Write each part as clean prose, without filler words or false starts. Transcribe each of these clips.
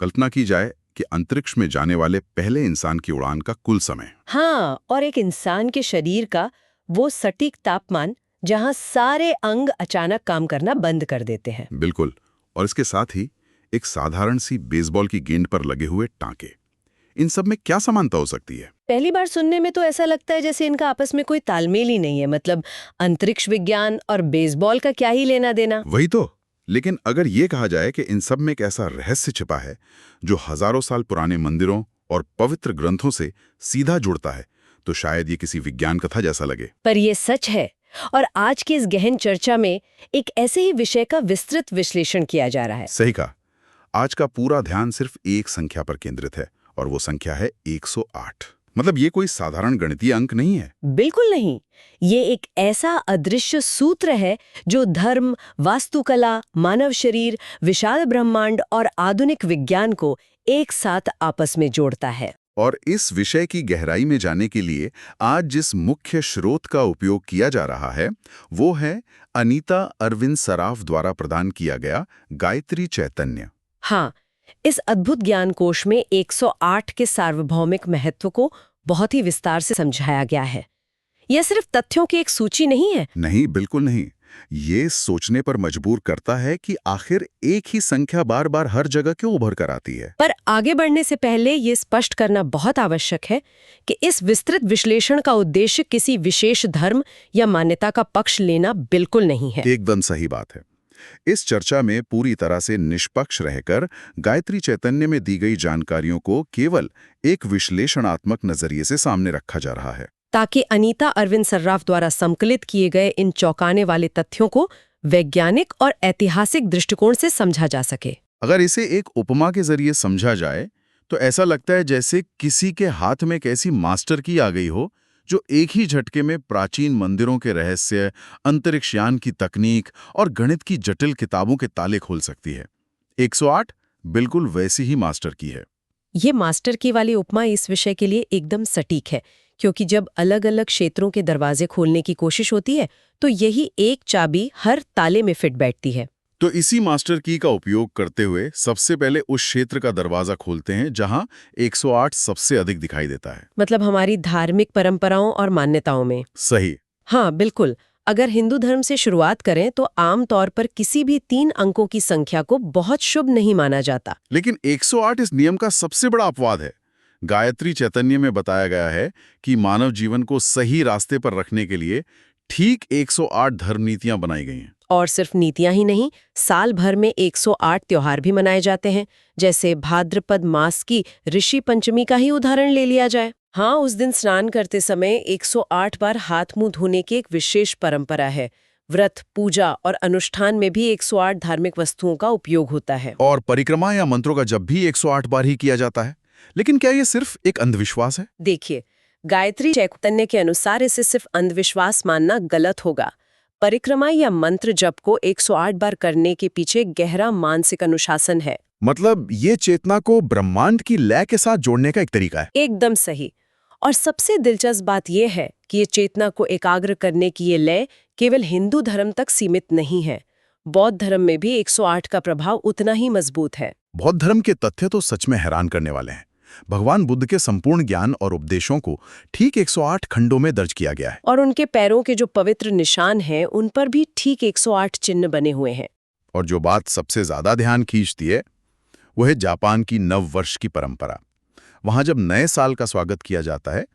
कल्पना की जाए कि अंतरिक्ष में जाने वाले पहले इंसान की उड़ान का कुल समय। हाँ, और एक इंसान के शरीर का वो सटीक तापमान जहां सारे अंग अचानक काम करना बंद कर देते हैं। बिल्कुल। और इसके साथ ही एक साधारण सी बेसबॉल की गेंद पर लगे हुए टांके। इन सब में क्या समानता हो सकती है? पहली बार सुनने में तो ऐसा लगता है जैसे इनका आपस में कोई तालमेल ही नहीं है। मतलब अंतरिक्ष विज्ञान और बेसबॉल का क्या ही लेना देना। वही तो। लेकिन अगर ये कहा जाए कि इन सब में एक ऐसा रहस्य छिपा है जो हजारों साल पुराने मंदिरों और पवित्र ग्रंथों से सीधा जुड़ता है, तो शायद ये किसी विज्ञान कथा जैसा लगे। पर ये सच है। और आज की इस गहन चर्चा में एक ऐसे ही विषय का विस्तृत विश्लेषण किया जा रहा है। सही कहा। आज का पूरा ध्यान सिर्फ एक संख्या पर केंद्रित है, और वो संख्या है 108। मतलब ये कोई साधारण गणितीय अंक नहीं है। बिल्कुल नहीं। ये एक ऐसा अदृश्य सूत्र है जो धर्म, वास्तुकला, मानव शरीर, विशाल ब्रह्मांड और आधुनिक विज्ञान को एक साथ आपस में जोड़ता है। और इस विषय की गहराई में जाने के लिए आज जिस मुख्य स्रोत का उपयोग किया जा रहा है वो है अनीता अरविंद सराफ द्वारा प्रदान किया गया गायत्री चैतन्य। हाँ, इस अद्भुत ज्ञान कोश में 108 के सार्वभौमिक महत्व को बहुत ही विस्तार से समझाया गया है। यह सिर्फ तथ्यों की एक सूची नहीं है। नहीं, बिल्कुल नहीं। ये सोचने पर मजबूर करता है कि आखिर एक ही संख्या बार बार हर जगह क्यों उभर कर आती है। पर आगे बढ़ने से पहले ये स्पष्ट करना बहुत आवश्यक है कि इस विस्तृत विश्लेषण का उद्देश्य किसी विशेष धर्म या मान्यता का पक्ष लेना बिल्कुल नहीं है। एकदम सही बात है। इस चर्चा में पूरी तरह से निष्पक्ष रहकर गायत्री चैतन्य में दी गई जानकारियों को केवल एक विश्लेषणात्मक नजरिए से सामने रखा जा रहा है, ताकि अनीता अरविंद सर्राफ द्वारा संकलित किए गए इन चौंकाने वाले तथ्यों को वैज्ञानिक और ऐतिहासिक दृष्टिकोण से समझा जा सके। अगर इसे एक उपमा के जरिए समझा जाए तो ऐसा लगता है जैसे किसी के हाथ में एक ऐसी मास्टर की आ गई हो जो एक ही झटके में प्राचीन मंदिरों के रहस्य, अंतरिक्षयान की तकनीक और गणित की जटिल किताबों के ताले खोल सकती है। 108 बिल्कुल वैसी ही मास्टर की है। ये मास्टर की वाली उपमा इस विषय के लिए एकदम सटीक है, क्योंकि जब अलग-अलग क्षेत्रों के दरवाजे खोलने की कोशिश होती है तो यही एक चाबी हर ताले में फिट बैठती है। तो इसी मास्टर की का उपयोग करते हुए सबसे पहले उस क्षेत्र का दरवाजा खोलते हैं जहां 108 सबसे अधिक दिखाई देता है। मतलब हमारी धार्मिक परंपराओं और मान्यताओं में। सही। हाँ, बिल्कुल। अगर हिंदू धर्म से शुरुआत करें तो आम तौर पर किसी भी 3 अंकों की संख्या को बहुत शुभ नहीं माना जाता। लेकिन 108 इस नियम का सबसे बड़ा अपवाद है। गायत्री चैतन्य में बताया गया है कि मानव जीवन को सही रास्ते पर रखने के लिए ठीक 108 धर्म नीतियां बनाई गई हैं। और सिर्फ नीतियां ही नहीं, साल भर में 108 त्योहार भी मनाए जाते हैं। जैसे भाद्रपद मास की ऋषि पंचमी का ही उदाहरण ले लिया जाए। हाँ, उस दिन स्नान करते समय 108 बार हाथ मुंह धोने की एक विशेष परंपरा है। व्रत, पूजा और अनुष्ठान में भी 108 धार्मिक वस्तुओं का उपयोग होता है। और परिक्रमा या मंत्रों का जब भी 108 बार ही किया जाता है। लेकिन क्या ये सिर्फ एक अंधविश्वास है? देखिए, गायत्री चैतन्य के अनुसार इसे सिर्फ अंधविश्वास मानना गलत होगा। परिक्रमा या मंत्र जप को 108 बार करने के पीछे गहरा मानसिक अनुशासन है। मतलब ये चेतना को ब्रह्मांड की लय के साथ जोड़ने का एक तरीका है। एकदम सही। और सबसे दिलचस्प बात यह है कि ये चेतना को एकाग्र करने की ये लय केवल हिंदू धर्म तक सीमित नहीं है। बौद्ध धर्म में भी 108 का प्रभाव उतना ही मजबूत है। बौद्ध धर्म के तथ्य तो सच में हैरान करने वाले हैं। भगवान बुद्ध के संपूर्ण ज्ञान और उपदेशों को ठीक 108 खंडों में दर्ज किया गया है। और उनके पैरों के जो पवित्र निशान हैं, उन पर भी ठीक 108 चिन्ह बने हुए हैं। और जो बात सबसे ज्यादा ध्यान खींचती है वो है जापान की नव वर्ष की परंपरा। वहां जब नए साल का स्वागत किया जाता है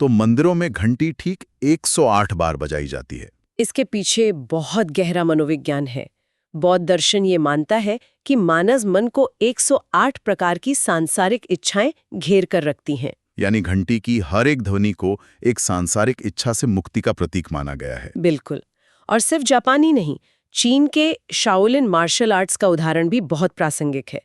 तो मंदिरों में घंटी ठीक 108 बार बजाई जाती है। इसके पीछे बहुत गहरा मनोविज्ञान है। बौद्ध दर्शन ये मानता है कि मानव मन को 108 प्रकार की सांसारिक इच्छाएं घेर कर रखती हैं। यानी घंटी की हर एक ध्वनि को एक सांसारिक इच्छा से मुक्ति का प्रतीक माना गया है। बिल्कुल। और सिर्फ जापानी नहीं, चीन के शाओलिन मार्शल आर्ट्स का उदाहरण भी बहुत प्रासंगिक है।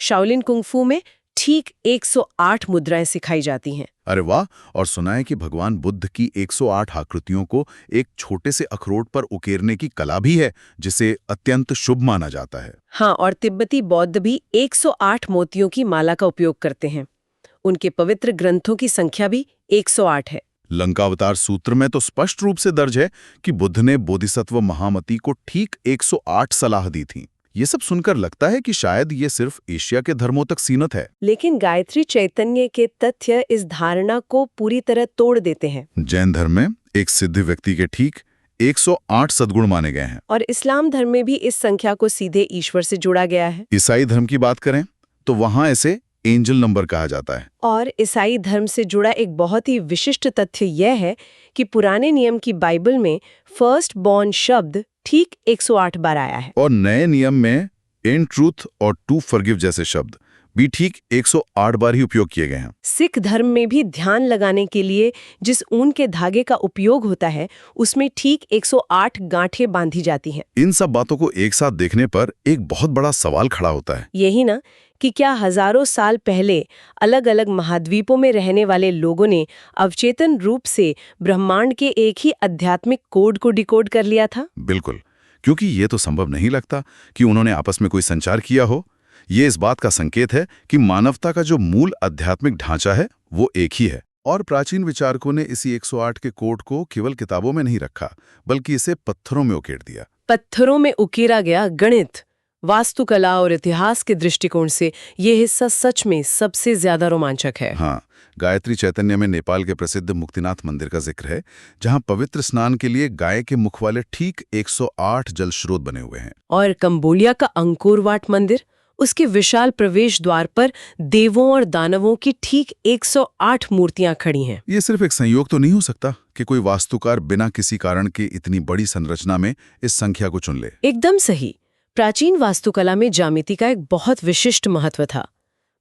शाओलिन कुंगफू में ठीक 108 मुद्राएं सिखाई जाती हैं। अरे वाह! और सुना है कि भगवान बुद्ध की 108 आकृतियों को एक छोटे से अखरोट पर उकेरने की कला भी है, जिसे अत्यंत शुभ माना जाता है। हाँ, और तिब्बती बौद्ध भी 108 मोतियों की माला का उपयोग करते हैं। उनके पवित्र ग्रंथों की संख्या भी 108 है। लंकावतार सूत्र में तो स्पष्ट रूप से दर्ज है कि बुद्ध ने बोधिसत्व महामती को ठीक 108 सलाह दी थी। ये सब सुनकर लगता है कि शायद ये सिर्फ एशिया के धर्मों तक सीमित है। लेकिन गायत्री चैतन्य के तथ्य इस धारणा को पूरी तरह तोड़ देते हैं। जैन धर्म में एक सिद्ध व्यक्ति के ठीक 108 सद्गुण माने गए हैं। और इस्लाम धर्म में भी इस संख्या को सीधे ईश्वर से जोड़ा गया है। ईसाई धर्म की बात करें तो वहां इसे एंजल नंबर कहा जाता है। और ईसाई धर्म से जुड़ा एक बहुत ही विशिष्ट तथ्य यह है कि पुराने नियम की बाइबल में फर्स्ट बॉर्न शब्द ठीक 108 बार आया है। और नए नियम में इन ट्रूथ और टू फॉरगिव जैसे शब्द भी ठीक 108 बार ही उपयोग किए गए हैं। सिख धर्म में भी ध्यान लगाने के लिए जिस ऊन के धागे का उपयोग होता है उसमें ठीक 108 गांठें बांधी जाती हैं। इन सब बातों को एक साथ देखने पर एक बहुत बड़ा सवाल खड़ा होता है। यही ना कि क्या हजारों साल पहले अलग अलग महाद्वीपों में रहने वाले लोगों ने अवचेतन रूप से ब्रह्मांड के एक ही आध्यात्मिक कोड को डिकोड कर लिया था? बिल्कुल, क्योंकि ये तो संभव नहीं लगता कि उन्होंने आपस में कोई संचार किया हो। ये इस बात का संकेत है कि मानवता का जो मूल आध्यात्मिक ढांचा है वो एक ही है। और प्राचीन विचारकों ने इसी 108 के कोड को केवल किताबों में नहीं रखा, बल्कि इसे पत्थरों में उकेर दिया। पत्थरों में उकेरा गया गणित, वास्तुकला और इतिहास के दृष्टिकोण से ये हिस्सा सच में सबसे ज्यादा रोमांचक है। हाँ, गायत्री चैतन्य में नेपाल के प्रसिद्ध मुक्तिनाथ मंदिर का जिक्र है, जहाँ पवित्र स्नान के लिए गाय के मुख वाले ठीक 108 जल स्रोत बने हुए हैं। और कंबोडिया का अंकोर वाट मंदिर, उसके विशाल प्रवेश द्वार पर देवों और दानवों की ठीक 108 मूर्तियां खड़ी हैं। ये सिर्फ एक संयोग तो नहीं हो सकता कि कोई वास्तुकार बिना किसी कारण के इतनी बड़ी संरचना में इस संख्या को चुन ले। एकदम सही। प्राचीन वास्तुकला में ज्यामिति का एक बहुत विशिष्ट महत्व था।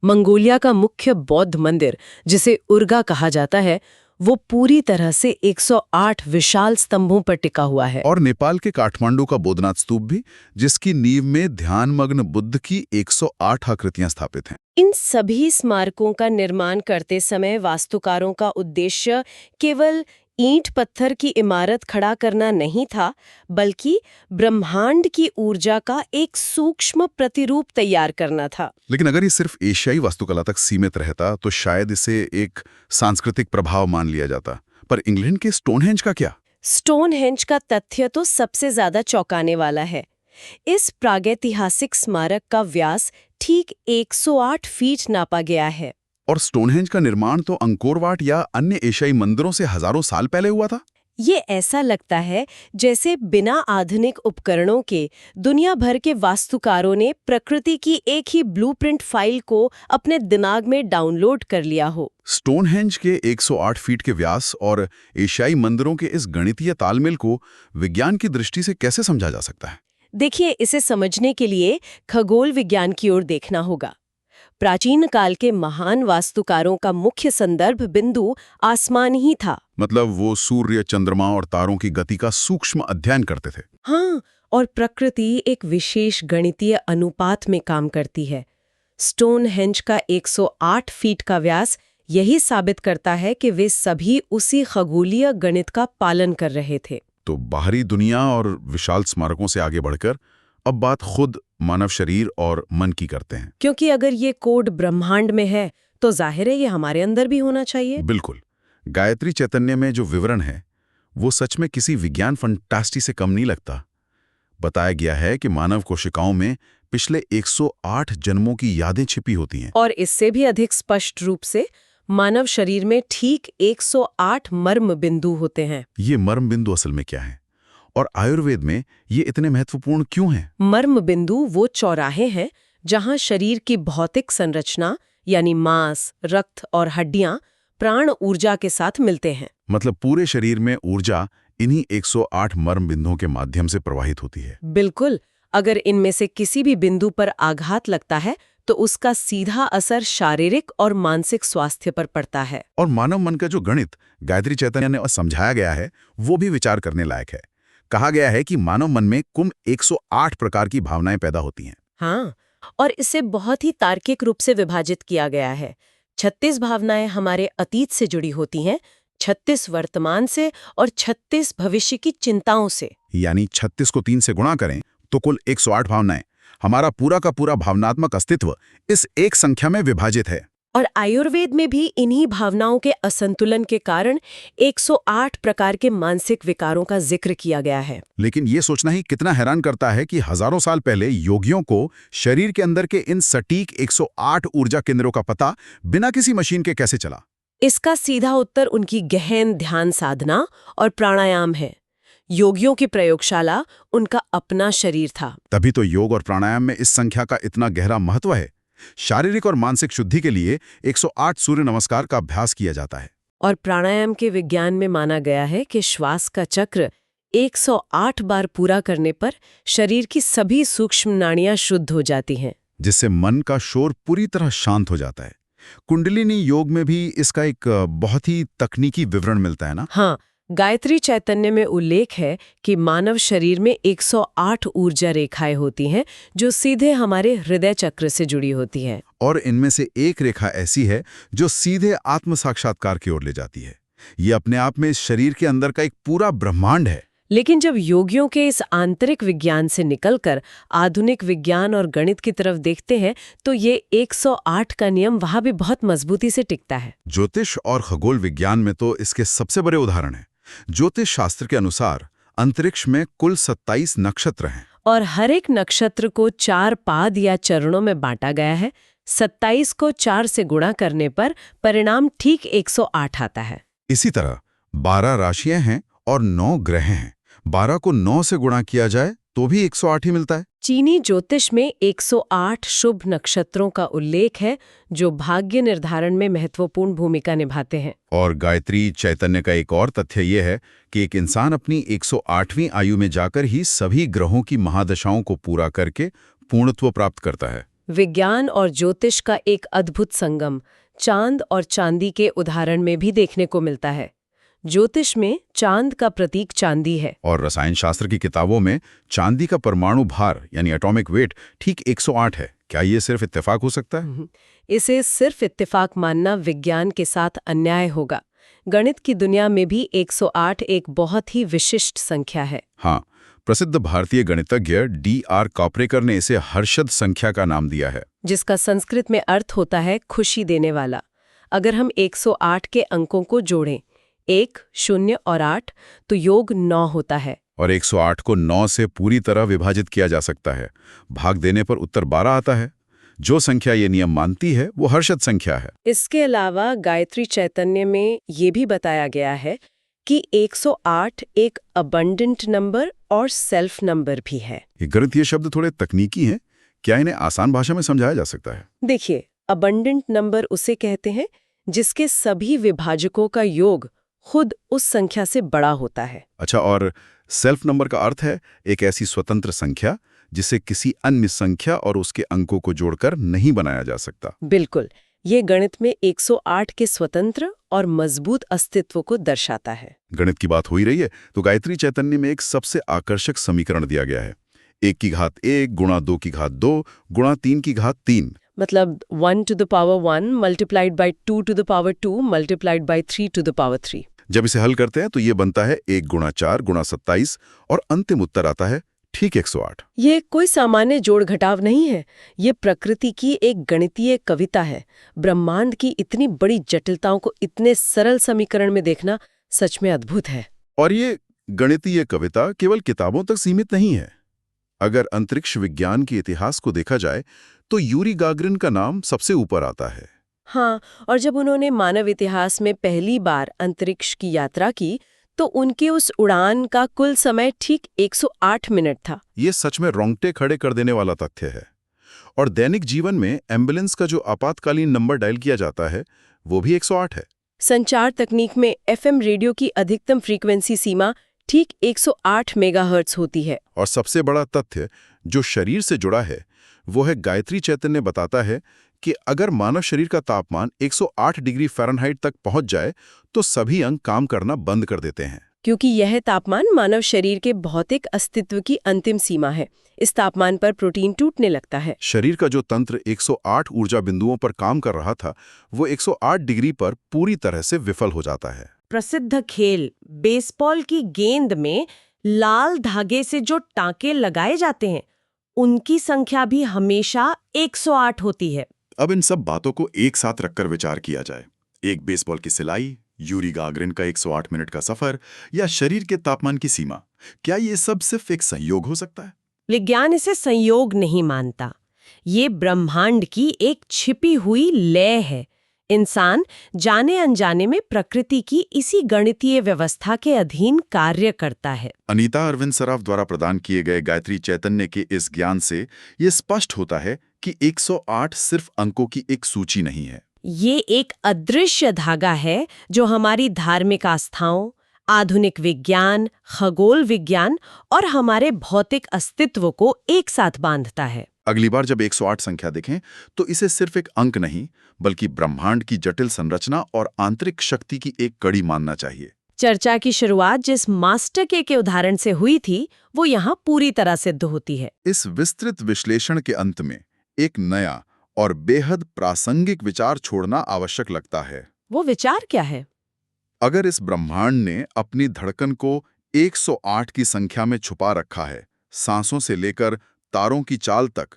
मंगोलिया का मुख्य बौद्ध मंदिर, जिसे उर्गा कहा जाता है, वो पूरी तरह से 108 विशाल स्तंभों पर टिका हुआ है। और नेपाल के काठमांडू का बोधनाथ स्तूप भी, जिसकी नींव में ध्यानमग्न बुद्ध की 108 आकृतियां स्थापित हैं। इन सभी स्मारकों का निर्माण करते समय वास्तुकारों का उद्देश्य केवल ईंट पत्थर की इमारत खड़ा करना नहीं था, बल्कि ब्रह्मांड की ऊर्जा का एक सूक्ष्म प्रतिरूप तैयार करना था। लेकिन अगर ये सिर्फ एशियाई वास्तुकला तक सीमित रहता तो शायद इसे एक सांस्कृतिक प्रभाव मान लिया जाता। पर इंग्लैंड के स्टोनहेंज का क्या? स्टोनहेंज का तथ्य तो सबसे ज्यादा चौंकाने वाला है। इस प्रागैतिहासिक स्मारक का व्यास ठीक 108 फीट नापा गया है। और स्टोनहेंज का निर्माण तो अंकोर वाट या अन्य एशियाई मंदिरों से हजारों साल पहले हुआ था। ये ऐसा लगता है जैसे बिना आधुनिक उपकरणों के दुनिया भर के वास्तुकारों ने प्रकृति की एक ही ब्लूप्रिंट फाइल को अपने दिमाग में डाउनलोड कर लिया हो। स्टोनहेंज के 108 फीट के व्यास और एशियाई मंदिरों के इस गणितीय तालमेल को विज्ञान की दृष्टि से कैसे समझा जा सकता है? देखिए, इसे समझने के लिए खगोल विज्ञान की ओर देखना होगा। प्राचीन काल के महान वास्तुकारों का मुख्य संदर्भ बिंदु आसमान ही था। मतलब वो सूर्य, चंद्रमा और तारों की गति का सूक्ष्म अध्ययन करते थे। हाँ, और प्रकृति एक विशेष गणितीय अनुपात में काम करती है। स्टोनहेंज का 108 फीट का व्यास यही साबित करता है कि वे सभी उसी खगोलीय गणित का पालन कर रहे थे। तो बाहरी दुनिया और विशाल स्मारकों से आगे बढ़कर अब बात खुद मानव शरीर और मन की करते हैं। क्योंकि अगर ये कोड ब्रह्मांड में है तो जाहिर है ये हमारे अंदर भी होना चाहिए। बिल्कुल। गायत्री चैतन्य में जो विवरण है वो सच में किसी विज्ञान फंटास्टी से कम नहीं लगता। बताया गया है कि मानव कोशिकाओं में पिछले 108 जन्मों की यादें छिपी होती हैं। और इससे भी अधिक स्पष्ट रूप से मानव शरीर में ठीक 108 मर्म बिंदु होते हैं। ये मर्म बिंदु असल में क्या है और आयुर्वेद में ये इतने महत्वपूर्ण क्यों हैं? मर्म बिंदु वो चौराहे हैं जहां शरीर की भौतिक संरचना यानी मांस, रक्त और हड्डियां प्राण ऊर्जा के साथ मिलते हैं। मतलब पूरे शरीर में ऊर्जा इन्हीं 108 मर्म बिंदुओं के माध्यम से प्रवाहित होती है। बिल्कुल। अगर इनमें से किसी भी बिंदु पर आघात लगता है तो उसका सीधा असर शारीरिक और मानसिक स्वास्थ्य पर पड़ता है। और मानव मन का जो गणित गायत्री चैतन्य ने समझाया गया है वो भी विचार करने लायक है। कहा गया है कि मानव मन में कुल 108 प्रकार की भावनाएं पैदा होती हैं। हाँ, और इसे बहुत ही तार्किक रूप से विभाजित किया गया है। 36 भावनाएं हमारे अतीत से जुड़ी होती हैं, 36 वर्तमान से और 36 भविष्य की चिंताओं से। यानी 36 को 3 से गुणा करें तो कुल 108 भावनाएं। हमारा पूरा का पूरा भावनात्मक अस्तित्व इस एक संख्या में विभाजित है। और आयुर्वेद में भी इन्हीं भावनाओं के असंतुलन के कारण 108 प्रकार के मानसिक विकारों का जिक्र किया गया है। लेकिन ये सोचना ही कितना हैरान करता है कि हजारों साल पहले योगियों को शरीर के अंदर के इन सटीक 108 ऊर्जा केंद्रों का पता बिना किसी मशीन के कैसे चला? इसका सीधा उत्तर उनकी गहन ध्यान साधना और प्राणायाम है। योगियों की प्रयोगशाला उनका अपना शरीर था। तभी तो योग और प्राणायाम में इस संख्या का इतना गहरा महत्व है। शारीरिक और मानसिक शुद्धि के लिए 108 सूर्य नमस्कार का अभ्यास किया जाता है। और प्राणायाम के विज्ञान में माना गया है कि श्वास का चक्र 108 बार पूरा करने पर शरीर की सभी सूक्ष्म नाड़ियां शुद्ध हो जाती हैं, जिससे मन का शोर पूरी तरह शांत हो जाता है। कुंडलिनी योग में भी इसका एक बहुत ही तकनीकी विवरण मिलता है ना? हाँ, गायत्री चैतन्य में उल्लेख है कि मानव शरीर में 108 ऊर्जा रेखाएं होती हैं जो सीधे हमारे हृदय चक्र से जुड़ी होती हैं। और इनमें से एक रेखा ऐसी है जो सीधे आत्म साक्षात्कार की ओर ले जाती है। ये अपने आप में इस शरीर के अंदर का एक पूरा ब्रह्मांड है। लेकिन जब योगियों के इस आंतरिक विज्ञान से निकलकर आधुनिक विज्ञान और गणित की तरफ देखते हैं तो ये 108 का नियम वहां भी बहुत मजबूती से टिकता है। ज्योतिष और खगोल विज्ञान में तो इसके सबसे बड़े उदाहरण हैं। ज्योतिष शास्त्र के अनुसार अंतरिक्ष में कुल 27 नक्षत्र हैं और हर एक नक्षत्र को 4 पाद या चरणों में बांटा गया है। 27 को 4 से गुणा करने पर परिणाम ठीक 108 आता है। इसी तरह 12 राशियां हैं और 9 ग्रह हैं। 12 को 9 से गुणा किया जाए तो भी 108 ही मिलता है। चीनी ज्योतिष में 108 शुभ नक्षत्रों का उल्लेख है जो भाग्य निर्धारण में महत्वपूर्ण भूमिका निभाते हैं। और गायत्री चैतन्य का एक और तथ्य यह है कि एक इंसान अपनी 108वीं आयु में जाकर ही सभी ग्रहों की महादशाओं को पूरा करके पूर्णत्व प्राप्त करता है। विज्ञान और ज्योतिष का एक अद्भुत संगम चांद और चांदी के उदाहरण में भी देखने को मिलता है। ज्योतिष में चांद का प्रतीक चांदी है और रसायन शास्त्र की किताबों में चांदी का परमाणु भार यानी एटॉमिक वेट ठीक 108 है। क्या ये सिर्फ इत्तेफाक हो सकता है? इसे सिर्फ इत्तेफाक मानना विज्ञान के साथ अन्याय होगा। गणित की दुनिया में भी 108 एक बहुत ही विशिष्ट संख्या है। हाँ, प्रसिद्ध भारतीय गणितज्ञ D.R. कॉपरेकर ने इसे हर्षद संख्या का नाम दिया है, जिसका संस्कृत में अर्थ होता है खुशी देने वाला। अगर हम 108 के अंकों को जोड़ें 1, 0 और 8 तो योग 9 होता है। और 108 को 9 से पूरी तरह विभाजित किया जा सकता है। भाग देने पर उत्तर 12 आता है। जो संख्या ये नियम मानती है वो हर्षद संख्या है। इसके अलावा गायत्री चैतन्य में ये भी बताया गया है कि 108 एक अबंडेंट नंबर और सेल्फ नंबर भी है। ये गणितीय शब्द थोड़े तकनीकी हैं, क्या इन्हें आसान भाषा में समझाया जा सकता है? देखिए, अबंडेंट नंबर उसे कहते हैं जिसके सभी विभाजकों का योग खुद उस संख्या से बड़ा होता है। अच्छा, और सेल्फ नंबर का अर्थ है एक ऐसी स्वतंत्र संख्या जिसे किसी अन्य संख्या और उसके अंकों को जोड़कर नहीं बनाया जा सकता। बिल्कुल, ये गणित में 108 के स्वतंत्र और मजबूत अस्तित्व को दर्शाता है। गणित की बात हो ही रही है तो गायत्री चैतन्य में एक सबसे आकर्षक समीकरण दिया गया है। 1 की घात 1 गुणा 2 की घात 2 गुणा 3 की घात 3। मतलब 1 to the power 1 multiplied by 2 to the power 2 multiplied by 3 to the power 3। जब इसे हल करते हैं तो ये बनता है 1 गुणा 4 गुणा 27 और अंतिम उत्तर आता है ठीक 108। ये कोई सामान्य जोड़ घटाव नहीं है, ये प्रकृति की एक गणितीय कविता है। ब्रह्मांड की इतनी बड़ी जटिलताओं को इतने सरल समीकरण में देखना सच में अद्भुत है। और ये गणितीय कविता केवल किताबों तक सीमित नहीं है। अगर अंतरिक्ष विज्ञान के इतिहास को देखा जाए तो यूरी गागरिन का नाम सबसे ऊपर आता है। हाँ, और जब उन्होंने मानव इतिहास में पहली बार अंतरिक्ष की यात्रा की तो उनके उस उड़ान का कुल समय ठीक 108 मिनट था। ये सच में रोंगटे खड़े कर देने वाला तथ्य है। और दैनिक जीवन में एम्बुलेंस का जो आपातकालीन नंबर डायल किया जाता है वो भी 108 है। संचार तकनीक में FM रेडियो की अधिकतम फ्रीक्वेंसी सीमा ठीक 108 मेगाहर्ट्ज होती है। और सबसे बड़ा तथ्य जो शरीर से जुड़ा है वो है गायत्री चैतन्य बताता है कि अगर मानव शरीर का तापमान 108 डिग्री फ़ारेनहाइट तक पहुंच जाए तो सभी अंग काम करना बंद कर देते हैं। क्योंकि यह तापमान मानव शरीर के भौतिक अस्तित्व की अंतिम सीमा है। इस तापमान पर प्रोटीन टूटने लगता है। शरीर का जो तंत्र 108 ऊर्जा बिंदुओं पर काम कर रहा था वो 108 डिग्री पर पूरी तरह से विफल हो जाता है। प्रसिद्ध खेल बेसबॉल की गेंद में लाल धागे से जो टांके लगाए जाते हैं उनकी संख्या भी हमेशा 108 होती है। अब इन सब बातों को एक साथ रखकर विचार किया जाए। एक बेसबॉल की सिलाई, यूरी गागरिन का 108 मिनट का सफर या शरीर के तापमान की सीमा, क्या ये सब सिर्फ एक संयोग हो सकता है? विज्ञान इसे संयोग नहीं मानता। ये ब्रह्मांड की एक छिपी हुई लय है। इंसान जाने अनजाने में प्रकृति की इसी गणितीय व्यवस्था के अधीन कार्य करता है। अनीता अरविंद सराफ द्वारा प्रदान किए गए गायत्री चैतन्य के इस ज्ञान से ये स्पष्ट होता है कि 108 सिर्फ अंकों की एक सूची नहीं है। ये एक अदृश्य धागा है जो हमारी धार्मिक आस्थाओं, आधुनिक विज्ञान, खगोल विज्ञान और हमारे भौतिक अस्तित्व को एक साथ बांधता है। अगली बार जब 108 संख्या देखें तो इसे सिर्फ एक अंक नहीं, बल्कि ब्रह्मांड की जटिल संरचना और आंतरिक शक्ति की एक कड़ी मानना चाहिए। चर्चा की शुरुआत जिस मास्टर के उदाहरण से हुई थी, वो यहाँ पूरी तरह सिद्ध होती है। इस विस्तृत विश्लेषण के अंत में एक नया और बेहद प्रासंगिक विचार छोड़ना आवश्यक लगता है। वो विचार क्या है? अगर इस ब्रह्मांड ने अपनी धड़कन को 108 की संख्या में छुपा रखा है, सांसों से लेकर तारों की चाल तक,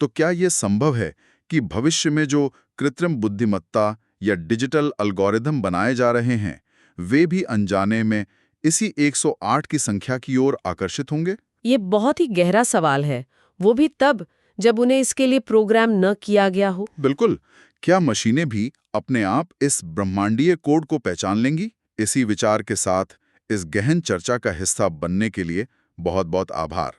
तो क्या यह संभव है कि भविष्य में जो कृत्रिम बुद्धिमत्ता या डिजिटल एल्गोरिदम बनाए जा रहे हैं, वे भी अनजाने में इसी 108 की संख्या की ओर आकर्षित होंगे? ये बहुत ही गहरा सवाल है, वो भी तब जब उन्हें इसके लिए प्रोग्राम न किया गया हो। बिल्कुल। क्या मशीनें भी अपने आप इस ब्रह्मांडीय कोड को पहचान लेंगी? इसी विचार के साथ इस गहन चर्चा का हिस्सा बनने के लिए बहुत बहुत आभार।